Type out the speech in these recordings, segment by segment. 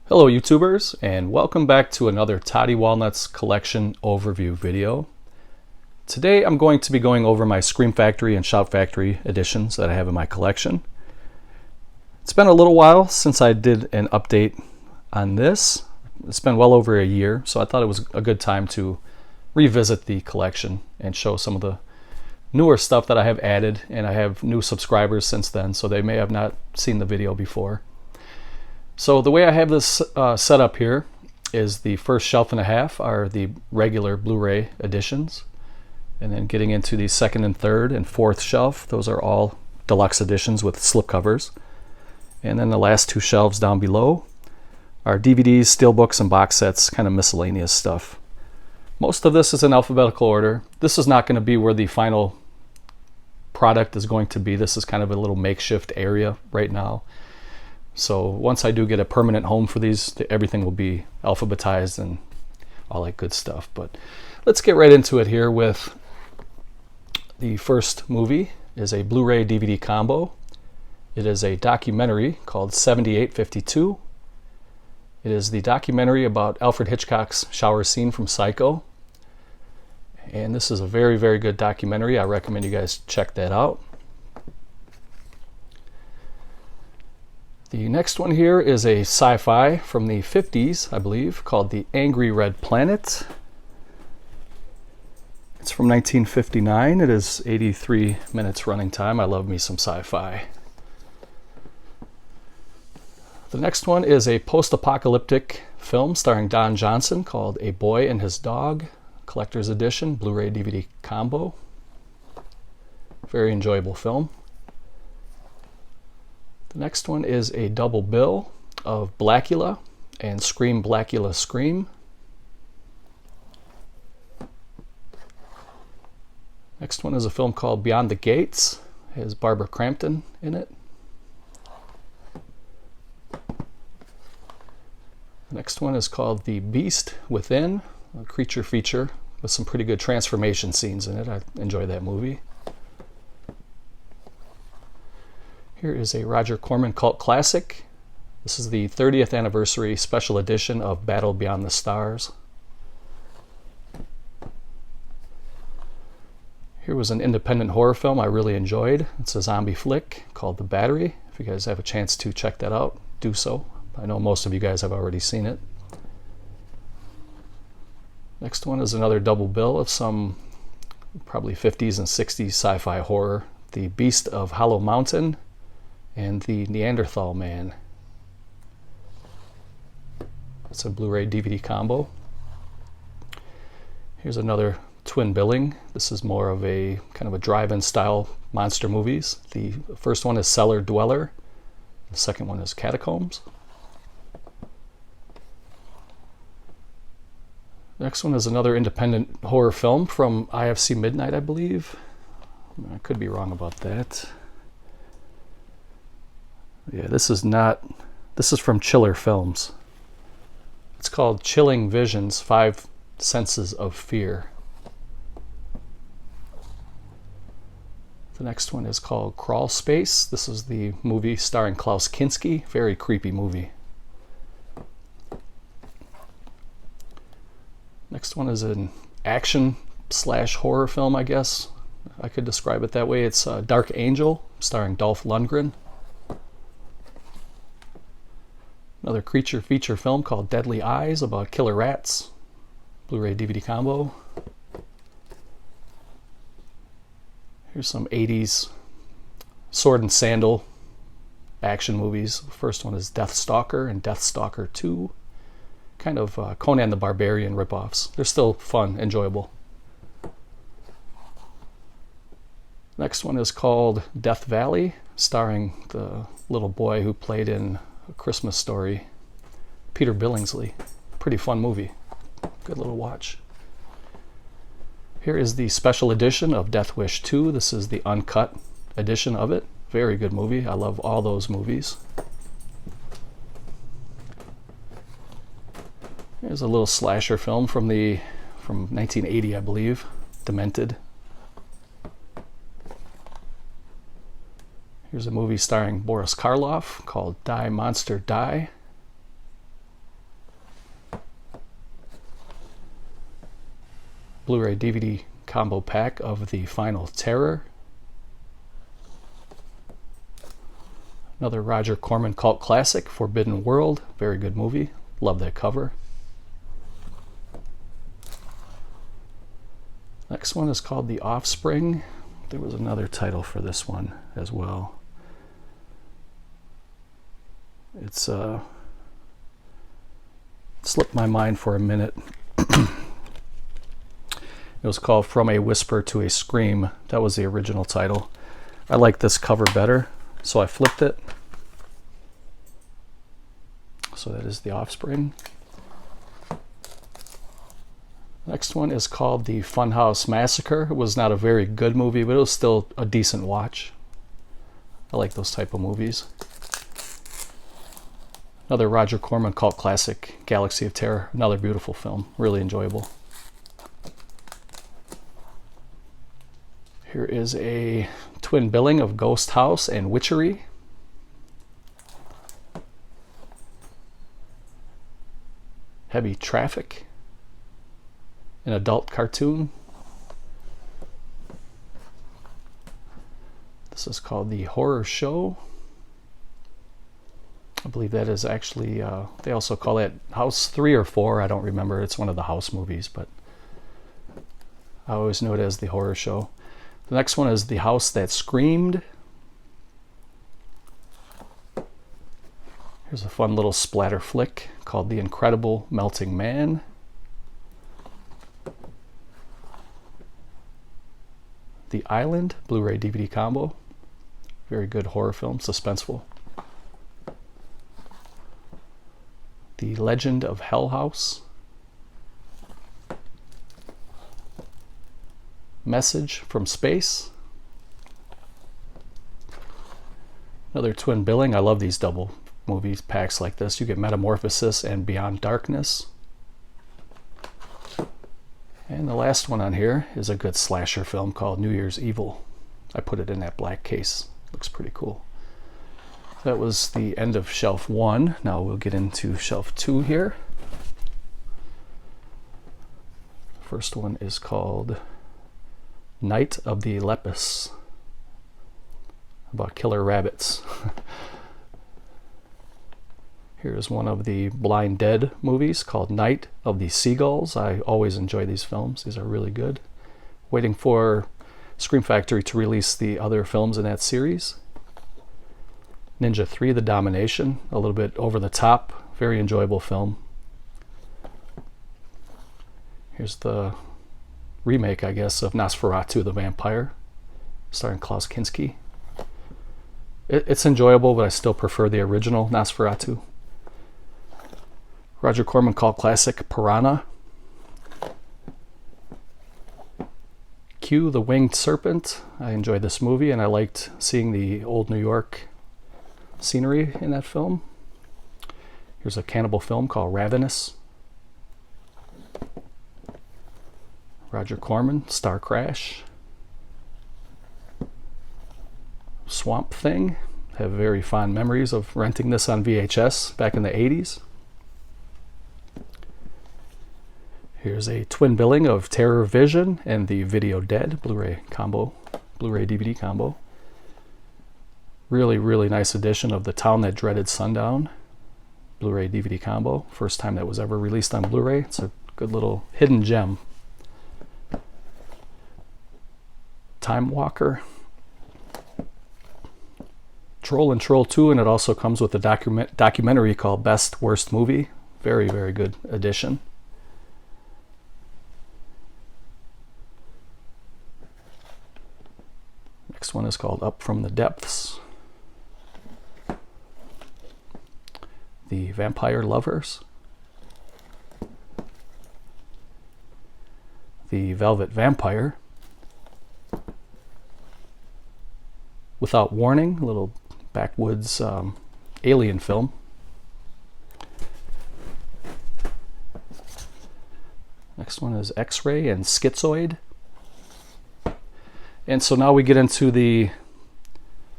Hello YouTubers, and welcome back to another Toddy Walnuts collection overview video. Today I'm going to be going over my Scream Factory and Shout Factory editions that I have in my collection. It's been a little while since I did an update on this. It's been well over a year, so I thought it was a good time to revisit the collection and show some of the newer stuff that I have added, and I have new subscribers since then, so they may have not seen the video before. So the way I have this set up here is the first shelf and a half are the regular Blu-ray editions, and then getting into the second and third and fourth shelf, those are all deluxe editions with slipcovers. And then the last two shelves down below are DVDs, steelbooks, and box sets, kind of miscellaneous stuff. Most of this is in alphabetical order. This is not going to be where the final product is going to be. This is kind of a little makeshift area right now. So once I do get a permanent home for these, everything will be alphabetized and all that good stuff. But let's get right into it here with the first movie. Is a Blu-ray DVD combo. It is a documentary called 7852. It is the documentary about Alfred Hitchcock's shower scene from Psycho. And this is a very, very good documentary. I recommend you guys check that out. The next one here is a sci-fi from the 50s, I believe, called The Angry Red Planet. It's from 1959. It is 83 minutes running time. I love me some sci-fi. The next one is a post-apocalyptic film starring Don Johnson called A Boy and His Dog, Collector's Edition, Blu-ray DVD combo. Very enjoyable film. The next one is a double bill of Blackula and Scream Blackula Scream. Next one is a film called Beyond the Gates. It has Barbara Crampton in it. The next one is called The Beast Within, a creature feature with some pretty good transformation scenes in it. I enjoy that movie. Here is a Roger Corman cult classic. This is the 30th anniversary special edition of Battle Beyond the Stars. Here was an independent horror film I really enjoyed. It's a zombie flick called The Battery. If you guys have a chance to check that out, do so. I know most of you guys have already seen it. Next one is another double bill of some probably 50s and 60s sci-fi horror. The Beast of Hollow Mountain and The Neanderthal Man. It's a Blu-ray DVD combo. Here's another twin billing. This is more of a kind of a drive-in style monster movies. The first one is Cellar Dweller. The second one is Catacombs. Next one is another independent horror film from IFC Midnight, I believe. I could be wrong about that. Yeah, this is from Chiller Films. It's called Chilling Visions, 5 Senses of Fear. The next one is called Crawl Space. This is the movie starring Klaus Kinski. Very creepy movie. Next one is an action / horror film, I guess. I could describe it that way. It's Dark Angel, starring Dolph Lundgren. Another creature feature film called Deadly Eyes about killer rats. Blu-ray DVD combo. Here's some 80s sword and sandal action movies. First one is Death Stalker and Death Stalker 2. Kind of Conan the Barbarian ripoffs. They're still fun, enjoyable. Next one is called Death Valley, starring the little boy who played in A Christmas Story, Peter Billingsley. Pretty fun movie. Good little watch. Here is the special edition of Death Wish 2. This is the uncut edition of it. Very good movie. I love all those movies. Here's a little slasher film from 1980, I believe. Demented. Here's a movie starring Boris Karloff called Die Monster Die. Blu-ray DVD combo pack of The Final Terror. Another Roger Corman cult classic, Forbidden World. Very good movie. Love that cover. Next one is called The Offspring. There was another title for this one as well. It's slipped my mind for a minute. It was called From a Whisper to a Scream. That was the original title. I like this cover better, so I flipped it. So that is The Offspring. Next one is called The Funhouse Massacre. It was not a very good movie, but it was still a decent watch. I like those type of movies. Another Roger Corman cult classic, Galaxy of Terror. Another beautiful film, really enjoyable. Here is a twin billing of Ghost House and Witchery. Heavy Traffic, an adult cartoon. This is called The Horror Show. I believe that is actually, they also call it House 3 or 4. I don't remember. It's one of the House movies, but I always know it as The Horror Show. The next one is The House That Screamed. Here's a fun little splatter flick called The Incredible Melting Man. The Island, Blu-ray DVD combo. Very good horror film, suspenseful. The Legend of Hell House. Message from Space. Another twin billing. I love these double movies packs like this. You get Metamorphosis and Beyond Darkness. And the last one on here is a good slasher film called New Year's Evil. I put it in that black case. Looks pretty cool. That was the end of shelf 1. Now we'll get into shelf 2 here. First one is called Night of the Lepus, about killer rabbits. Here's one of the Blind Dead movies called Night of the Seagulls. I always enjoy these films. These are really good. Waiting for Scream Factory to release the other films in that series. Ninja 3, The Domination, a little bit over the top, very enjoyable film. Here's the remake, I guess, of Nosferatu the Vampire, starring Klaus Kinski. It's enjoyable, but I still prefer the original Nosferatu. Roger Corman cult classic, Piranha. Q, The Winged Serpent. I enjoyed this movie, and I liked seeing the old New York scenery in that film. Here's a cannibal film called Ravenous. Roger Corman, Star Crash. Swamp Thing. I have very fond memories of renting this on VHS back in the 80s. Here's a twin billing of Terror Vision and the Video Dead Blu-ray combo, Blu-ray DVD combo. Really, really nice edition of The Town That Dreaded Sundown Blu-ray DVD combo. First time that was ever released on Blu-ray. It's a good little hidden gem. Time Walker. Troll and Troll 2, and it also comes with a documentary called Best Worst Movie. Very, very good edition. Next one is called Up From the Depths. The Vampire Lovers. The Velvet Vampire. Without Warning, a little backwoods alien film. Next one is X-Ray and Schizoid. And so now we get into the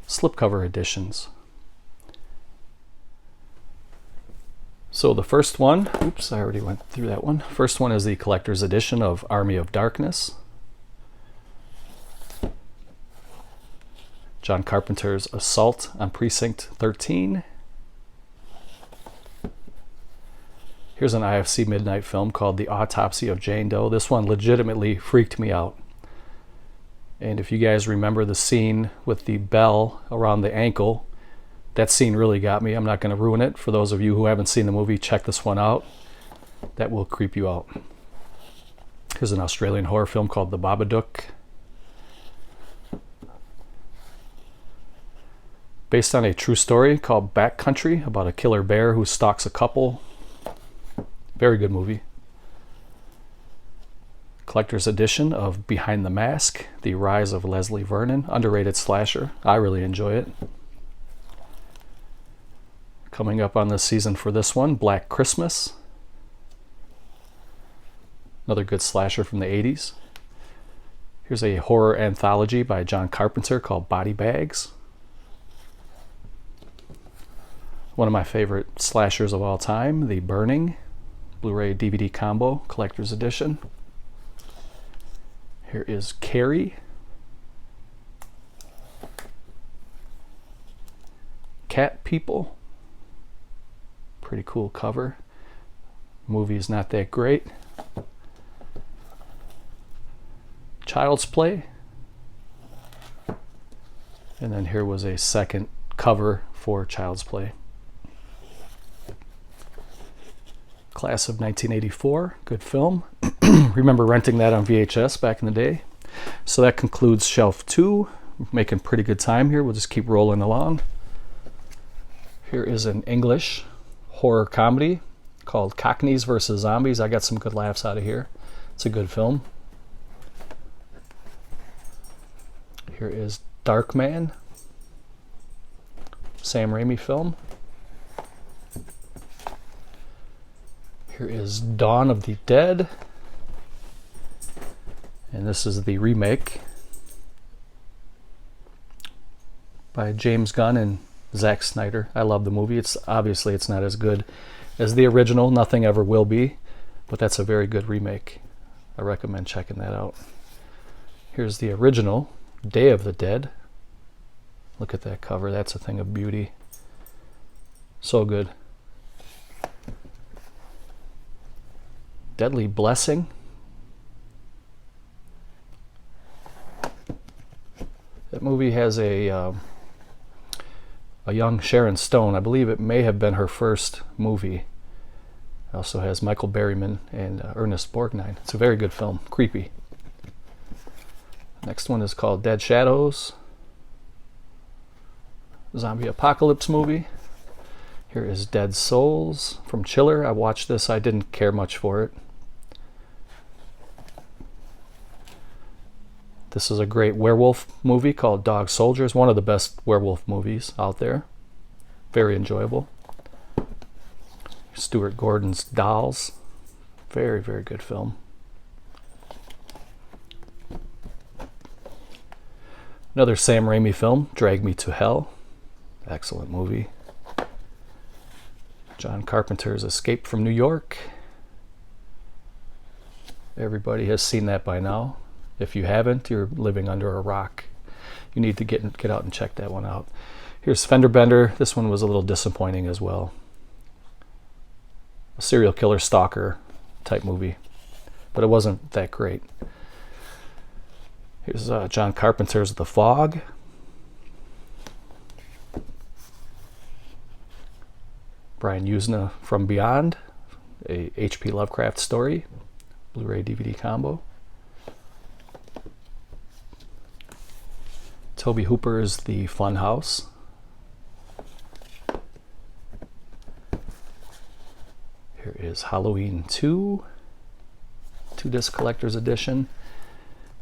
slipcover editions. So the first one, oops, I already went through that one. First one is the collector's edition of Army of Darkness. John Carpenter's Assault on Precinct 13. Here's an IFC Midnight film called The Autopsy of Jane Doe. This one legitimately freaked me out. And if you guys remember the scene with the bell around the ankle, that scene really got me. I'm not going to ruin it. For those of you who haven't seen the movie, check this one out. That will creep you out. Here's an Australian horror film called The Babadook. Based on a true story called Backcountry about a killer bear who stalks a couple. Very good movie. Collector's edition of Behind the Mask, The Rise of Leslie Vernon. Underrated slasher. I really enjoy it. Coming up on the season for this one, Black Christmas. Another good slasher from the 80s. Here's a horror anthology by John Carpenter called Body Bags. One of my favorite slashers of all time, The Burning, Blu-ray DVD combo, collector's edition. Here is Carrie. Cat People. Pretty cool cover. Movie is not that great. Child's Play. And then here was a second cover for Child's Play. Class of 1984, good film. Remember renting that on VHS back in the day. So that concludes shelf 2. Making pretty good time here. We'll just keep rolling along. Here is an English horror comedy called Cockneys vs. Zombies. I got some good laughs out of here. It's a good film. Here is Darkman, Sam Raimi film. Here is Dawn of the Dead. And this is the remake by James Gunn and Zack Snyder. I love the movie. It's obviously it's not as good as the original. Nothing ever will be, but that's a very good remake. I recommend checking that out. Here's the original, Day of the Dead. Look at that cover. That's a thing of beauty. So good. Deadly Blessing. That movie has a young Sharon Stone. I believe it may have been her first movie. It also has Michael Berryman and Ernest Borgnine. It's a very good film. Creepy. Next one is called Dead Shadows. Zombie apocalypse movie. Here is Dead Souls from Chiller. I watched this. I didn't care much for it. This is a great werewolf movie called Dog Soldiers. One of the best werewolf movies out there. Very enjoyable. Stuart Gordon's Dolls. Very, very good film. Another Sam Raimi film, Drag Me to Hell. Excellent movie. John Carpenter's Escape from New York. Everybody has seen that by now. If you haven't, you're living under a rock. You need to get out and check that one out. Here's Fender Bender. This one was a little disappointing as well. A serial killer stalker type movie, but it wasn't that great. Here's John Carpenter's The Fog. Brian Usna From Beyond, a H.P. Lovecraft story, Blu-ray DVD combo. Tobe Hooper's The Fun House. Here is Halloween 2, 2-disc collector's edition,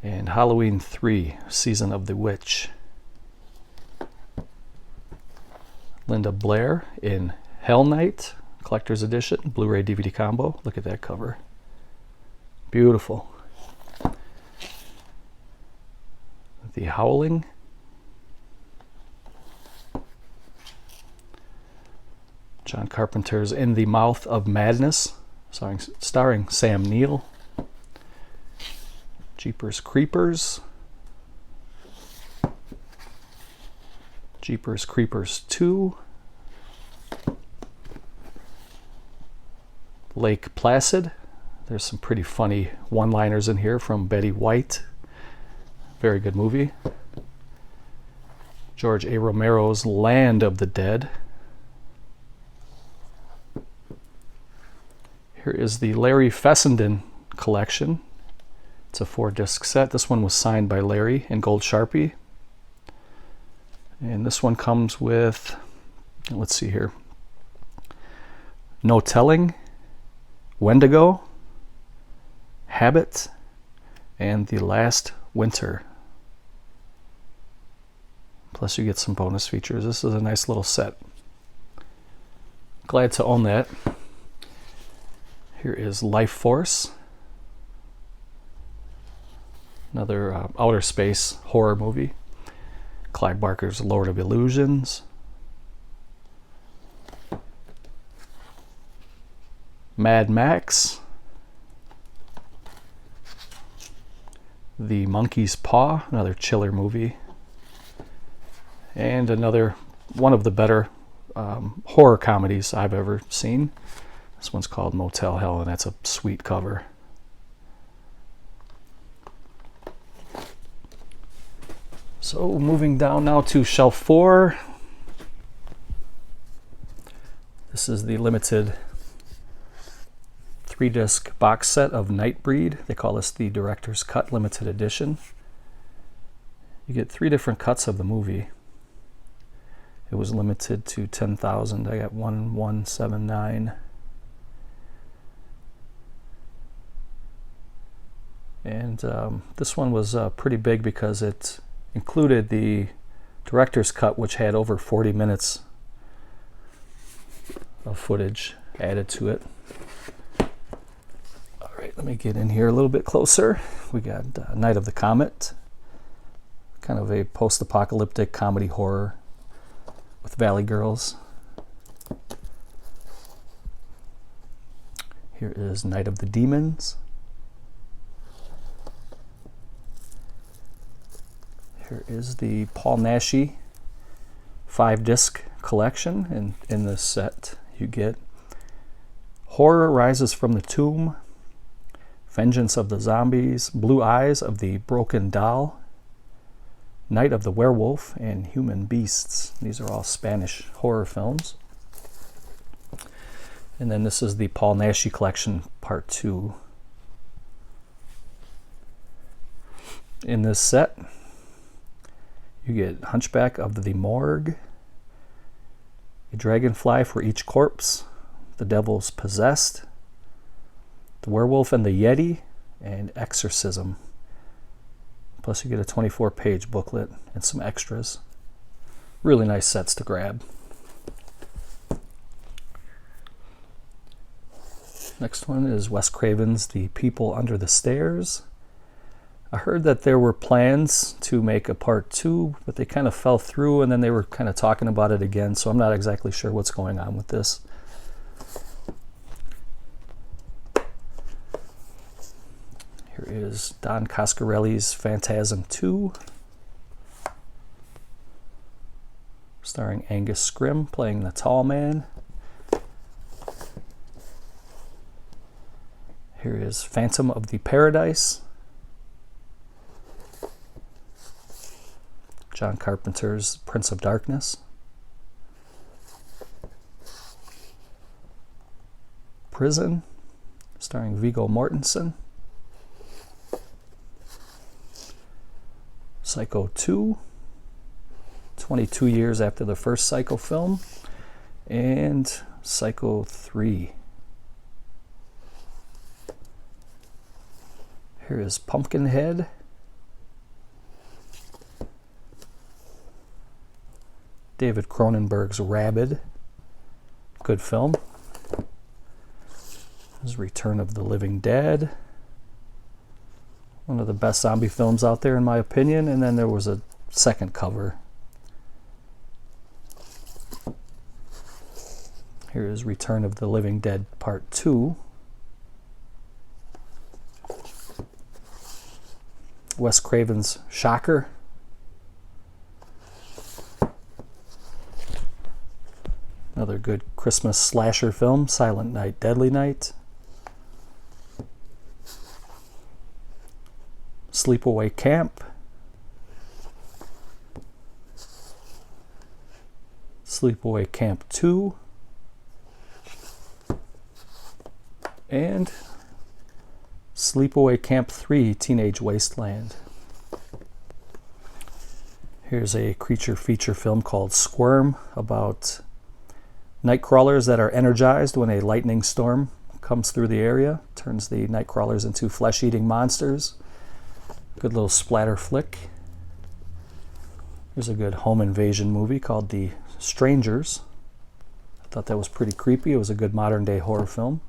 and Halloween 3, Season of the Witch. Linda Blair in Hell Night, collector's edition, Blu-ray DVD combo. Look at that cover. Beautiful. The Howling. John Carpenter's In the Mouth of Madness, starring Sam Neill. Jeepers Creepers. Jeepers Creepers 2. Lake Placid. There's some pretty funny one-liners in here from Betty White. Very good movie. George A. Romero's Land of the Dead. Here is the Larry Fessenden collection. It's a 4-disc set. This one was signed by Larry in gold Sharpie. And this one comes with, let's see here, No Telling, Wendigo, Habit, and The Last Winter. Plus you get some bonus features. This is a nice little set. Glad to own that. Here is Life Force. Another outer space horror movie. Clive Barker's Lord of Illusions. Mad Max. The Monkey's Paw, another chiller movie. And another one of the better horror comedies I've ever seen. This one's called Motel Hell, and that's a sweet cover. So moving down now to shelf 4. This is the limited 3-disc box set of Nightbreed. They call this the Director's Cut Limited Edition. You get 3 different cuts of the movie. It was limited to 10,000. I got 1179. And this one was pretty big because it included the director's cut, which had over 40 minutes of footage added to it. All right, let me get in here a little bit closer. We got Night of the Comet, kind of a post-apocalyptic comedy horror with Valley Girls. Here is Night of the Demons. Here is the Paul Naschy 5-disc collection, and in this set you get Horror Rises from the Tomb, Vengeance of the Zombies, Blue Eyes of the Broken Doll, Night of the Werewolf, and Human Beasts. These are all Spanish horror films. And then this is the Paul Naschy collection, part 2. In this set, you get Hunchback of the Morgue, a dragonfly for each corpse, The Devil's Possessed, The Werewolf and the Yeti, and Exorcism. Plus you get a 24-page booklet and some extras. Really nice sets to grab. Next one is Wes Craven's The People Under the Stairs. I heard that there were plans to make a part 2, but they kind of fell through, and then they were kind of talking about it again, so I'm not exactly sure what's going on with this. Here is Don Coscarelli's Phantasm 2, starring Angus Scrimm playing the tall man. Here is Phantom of the Paradise, John Carpenter's Prince of Darkness. Prison, starring Viggo Mortensen. Psycho 2, 22 years after the first Psycho film. And Psycho 3. Here is Pumpkinhead. David Cronenberg's Rabid. Good film. This is Return of the Living Dead. One of the best zombie films out there in my opinion. And then there was a second cover. Here is Return of the Living Dead Part 2. Wes Craven's Shocker. Another good Christmas slasher film, Silent Night, Deadly Night. Sleepaway Camp. Sleepaway Camp 2. And Sleepaway Camp 3, Teenage Wasteland. Here's a creature feature film called Squirm, about night crawlers that are energized when a lightning storm comes through the area, turns the night crawlers into flesh-eating monsters. Good little splatter flick. Here's a good home invasion movie called The Strangers. I thought that was pretty creepy. It was a good modern-day horror film.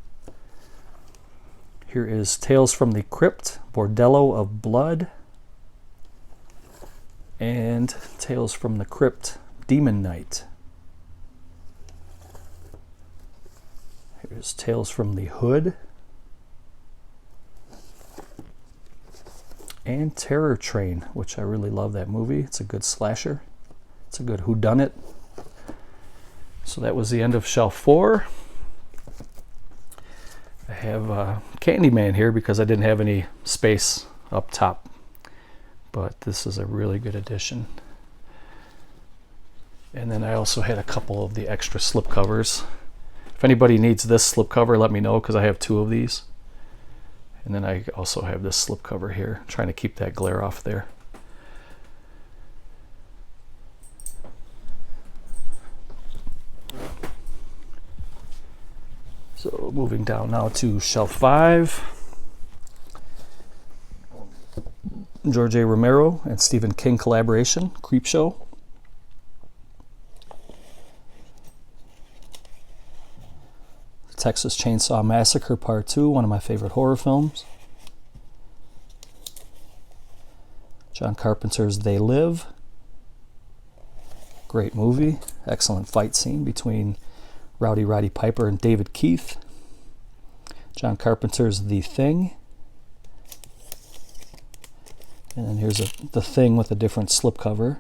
Here is Tales from the Crypt, Bordello of Blood, and Tales from the Crypt, Demon Knight. Here's Tales from the Hood, and Terror Train, which I really love that movie. It's a good slasher. It's a good whodunit. So that was the end of shelf 4. I have Candyman here because I didn't have any space up top, but this is a really good addition. And then I also had a couple of the extra slipcovers. If anybody needs this slipcover, let me know because I have 2 of these. And then I also have this slipcover here, trying to keep that glare off there. So moving down now to shelf 5. George A. Romero and Stephen King collaboration, Creepshow. Texas Chainsaw Massacre Part 2, one of my favorite horror films. John Carpenter's They Live. Great movie. Excellent fight scene between Rowdy Roddy Piper and David Keith. John Carpenter's The Thing. And then here's The Thing with a different slipcover.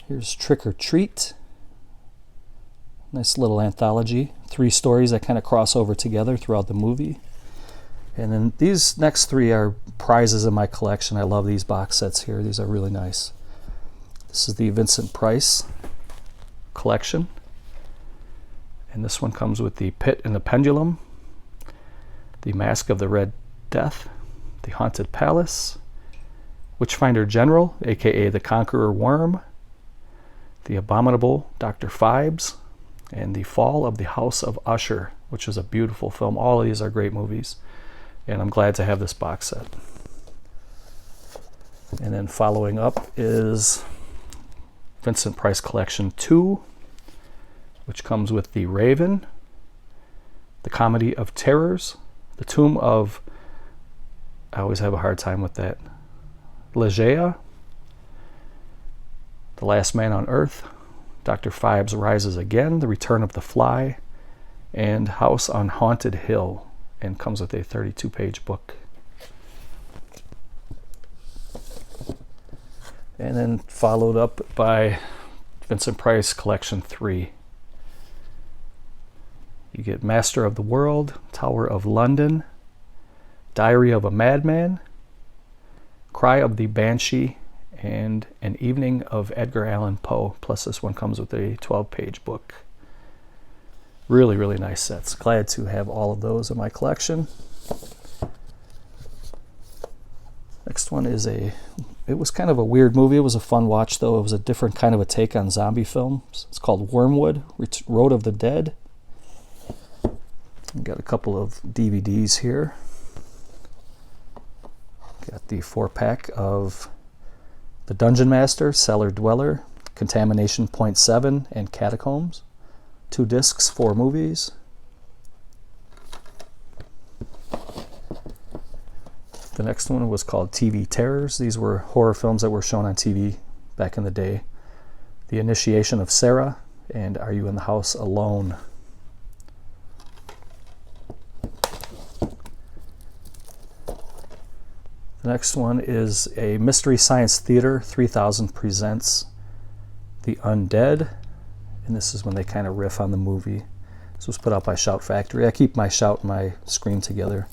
Here's Trick or Treat. Nice little anthology. 3 stories that kind of cross over together throughout the movie. And then these next 3 are prizes in my collection. I love these box sets here. These are really nice. This is the Vincent Price collection. And this one comes with the Pit and the Pendulum, the Mask of the Red Death, the Haunted Palace, Witchfinder General, aka the Conqueror Worm, the Abominable Dr. Phibes, and The Fall of the House of Usher, which is a beautiful film. All of these are great movies, and I'm glad to have this box set. And then following up is Vincent Price Collection 2, which comes with The Raven, The Comedy of Terrors, The Tomb of, I always have a hard time with that, Ligeia, The Last Man on Earth, Dr. Phibes Rises Again, The Return of the Fly, and House on Haunted Hill, and comes with a 32-page book. And then followed up by Vincent Price Collection 3. You get Master of the World, Tower of London, Diary of a Madman, Cry of the Banshee, and An Evening of Edgar Allan Poe. Plus this one comes with a 12-page book. Really, really nice sets. Glad to have all of those in my collection. Next one is it was kind of a weird movie. It was a fun watch though. It was a different kind of a take on zombie films. It's called Wormwood, Road of the Dead. Got a couple of DVDs here. Got the 4-pack of The Dungeon Master, Cellar Dweller, Contamination Point 7, and Catacombs. 2 discs, 4 movies. The next one was called TV Terrors. These were horror films that were shown on TV back in the day. The Initiation of Sarah, and Are You in the House Alone? The next one is a Mystery Science Theater 3000 presents The Undead, and this is when they kind of riff on the movie. This was put out by Shout Factory. I keep my Shout and my Scream together.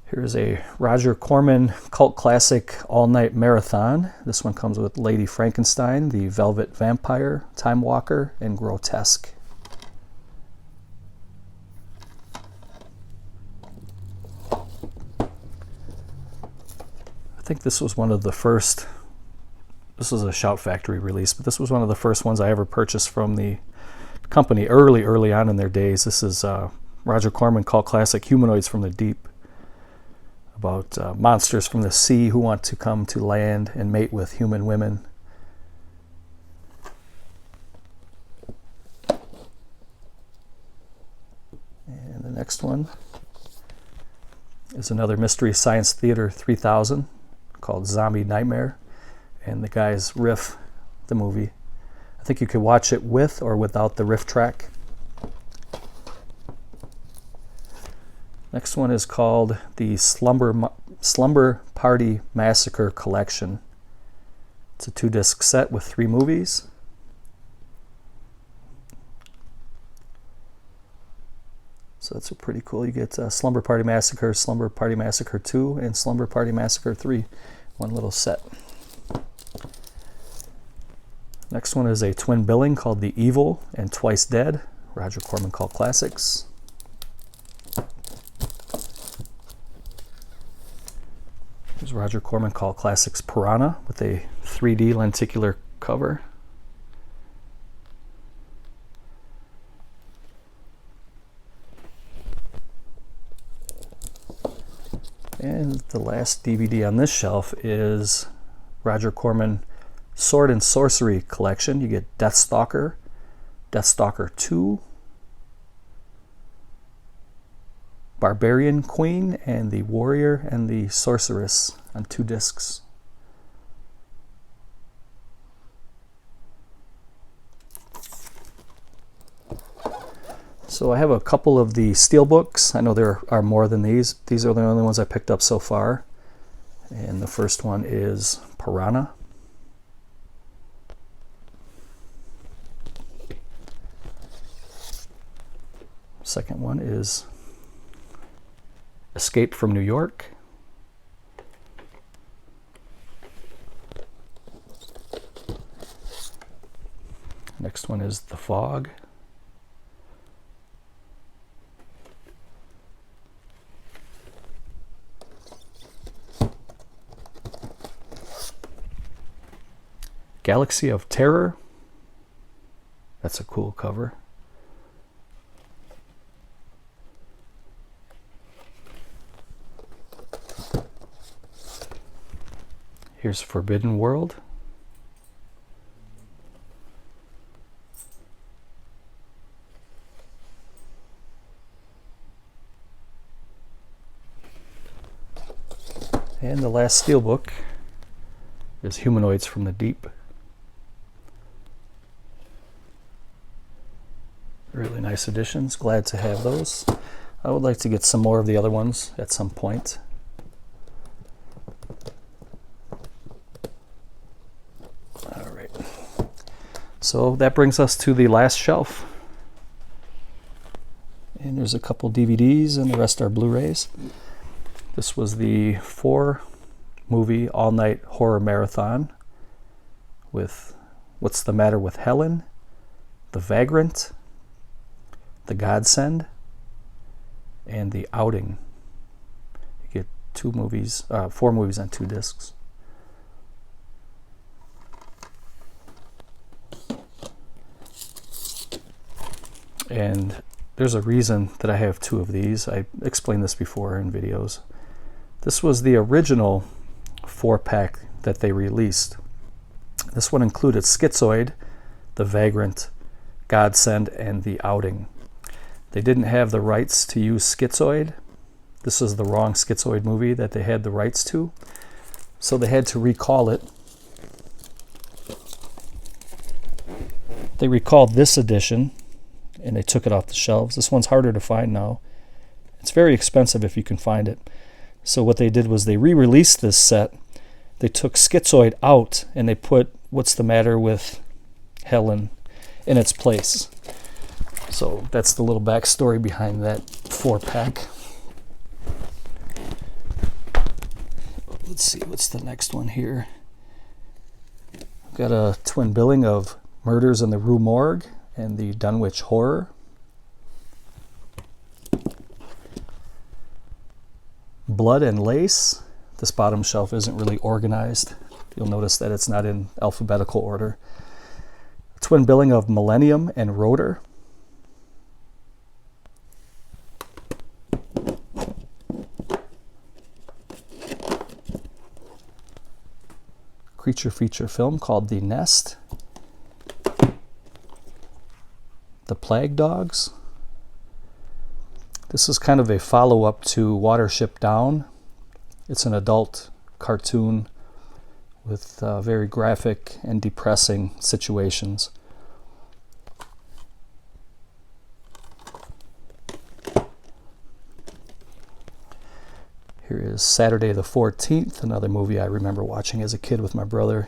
Here's a Roger Corman cult classic all-night marathon. This one comes with Lady Frankenstein, The Velvet Vampire, Time Walker, and Grotesque. I think this was one of the first, this was a Shout Factory release, but this was one of the first ones I ever purchased from the company early on in their days. This is Roger Corman cult classic Humanoids from the Deep, about monsters from the sea who want to come to land and mate with human women. And the next one is another Mystery Science Theater 3000 called Zombie Nightmare, and the guys riff the movie. I think you could watch it with or without the riff track. Next one is called the Slumber Party Massacre Collection. It's a 2-disc set with 3 movies. So that's pretty cool. You get Slumber Party Massacre, Slumber Party Massacre 2, and Slumber Party Massacre 3. One little set. Next one is a twin billing called The Evil and Twice Dead, Roger Corman Cult Classics. Here's Roger Corman Cult Classics Piranha with a 3D lenticular cover. And the last DVD on this shelf is Roger Corman Sword and Sorcery Collection. You get Deathstalker, Deathstalker 2, Barbarian Queen, and the Warrior and the Sorceress on 2 discs. So I have a couple of the steelbooks. I know there are more than these. These are the only ones I picked up so far. And the first one is Piranha. Second one is Escape from New York. Next one is The Fog. Galaxy of Terror. That's a cool cover. Here's Forbidden World. And the last steelbook is Humanoids from the Deep. Really nice editions. Glad to have those. I would like to get some more of the other ones at some point. All right. So that brings us to the last shelf. And there's a couple DVDs and the rest are Blu-rays. This was the 4-movie all-night horror marathon with What's the Matter with Helen, The Vagrant, The Godsend, and The Outing. You get 4 movies on 2 discs. And there's a reason that I have 2 of these. I explained this before in videos. This was the original 4-pack that they released. This one included Schizoid, The Vagrant, Godsend, and The Outing. They didn't have the rights to use Schizoid. This is the wrong Schizoid movie that they had the rights to. So they had to recall it. They recalled this edition and they took it off the shelves. This one's harder to find now. It's very expensive if you can find it. So what they did was they re-released this set. They took Schizoid out and they put What's the Matter with Helen in its place. So that's the little backstory behind that 4-pack. Let's see, what's the next one here? Got a twin billing of Murders in the Rue Morgue and the Dunwich Horror. Blood and Lace. This bottom shelf isn't really organized. You'll notice that it's not in alphabetical order. Twin billing of Millennium and Rotor. Creature feature film called The Nest. The Plague Dogs. This is kind of a follow-up to Watership Down. It's an adult cartoon with very graphic and depressing situations. Here is Saturday the 14th, another movie I remember watching as a kid with my brother.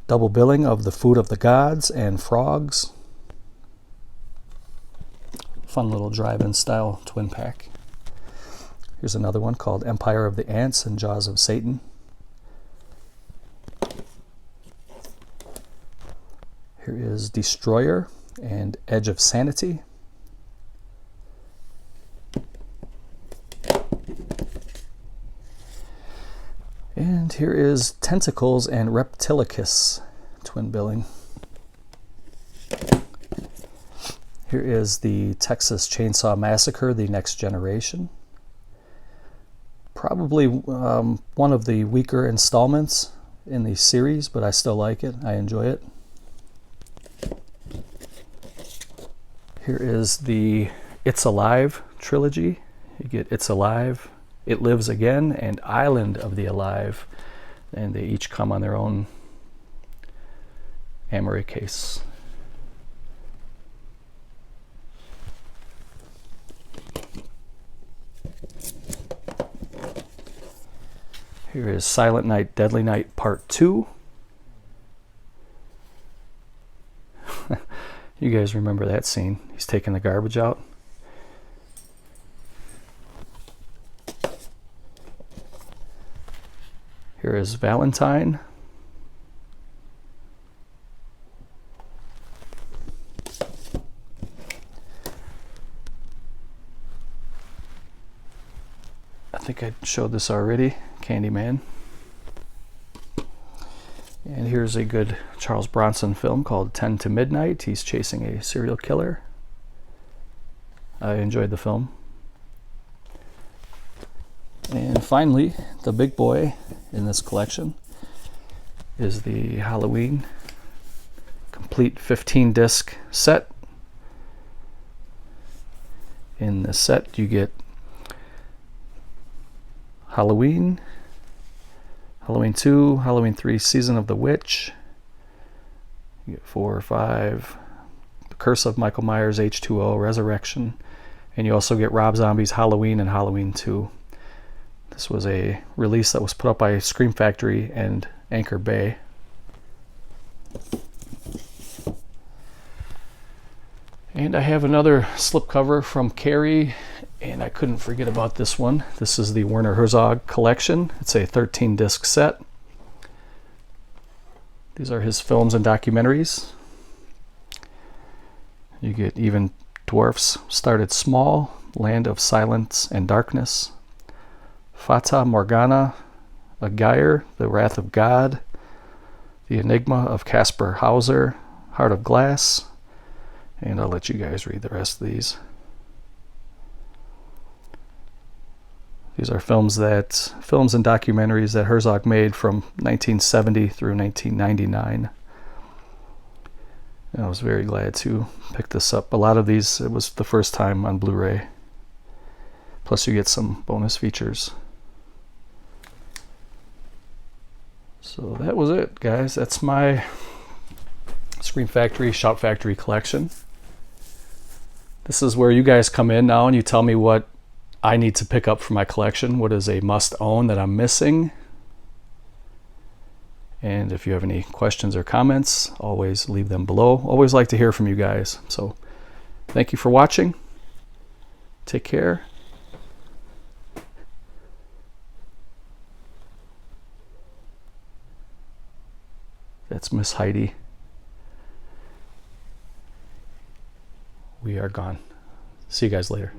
Double billing of The Food of the Gods and Frogs. Fun little drive-in style twin pack. Here's another one called Empire of the Ants and Jaws of Satan. Here is Destroyer and Edge of Sanity. And here is Tentacles and Reptilicus twin billing. Here is the Texas Chainsaw Massacre, The Next Generation. Probably one of the weaker installments in the series, but I still like it. I enjoy it. Here is the It's Alive trilogy. You get It's Alive, It Lives Again, and Island of the Alive. And they each come on their own Amory case. Here is Silent Night, Deadly Night Part 2. You guys remember that scene. He's taking the garbage out. Here is Valentine. I think I showed this already. Candyman. And here's a good Charles Bronson film called 10 to Midnight. He's chasing a serial killer. I enjoyed the film. And finally, the big boy in this collection is the Halloween complete 15-disc set. In the set you get Halloween, Halloween 2, Halloween 3, Season of the Witch. You get 4 or 5. The Curse of Michael Myers, H2O, Resurrection. And you also get Rob Zombie's Halloween and Halloween 2. This was a release that was put up by Scream Factory and Anchor Bay. And I have another slipcover from Carrie, and I couldn't forget about this one. This is the Werner Herzog collection. It's a 13-disc set. These are his films and documentaries. You get Even Dwarfs Started Small, Land of Silence and Darkness, Fata Morgana, Aguirre, The Wrath of God, The Enigma of Caspar Hauser, Heart of Glass, and I'll let you guys read the rest of these. These are films and documentaries that Herzog made from 1970 through 1999. And I was very glad to pick this up. A lot of these, it was the first time on Blu-ray. Plus you get some bonus features. So that was it, guys. That's my Scream Factory, Shout Factory collection. This is where you guys come in now and you tell me what I need to pick up for my collection. What is a must-own that I'm missing? And if you have any questions or comments, always leave them below. Always like to hear from you guys. So thank you for watching. Take care. That's Miss Heidi. We are gone. See you guys later.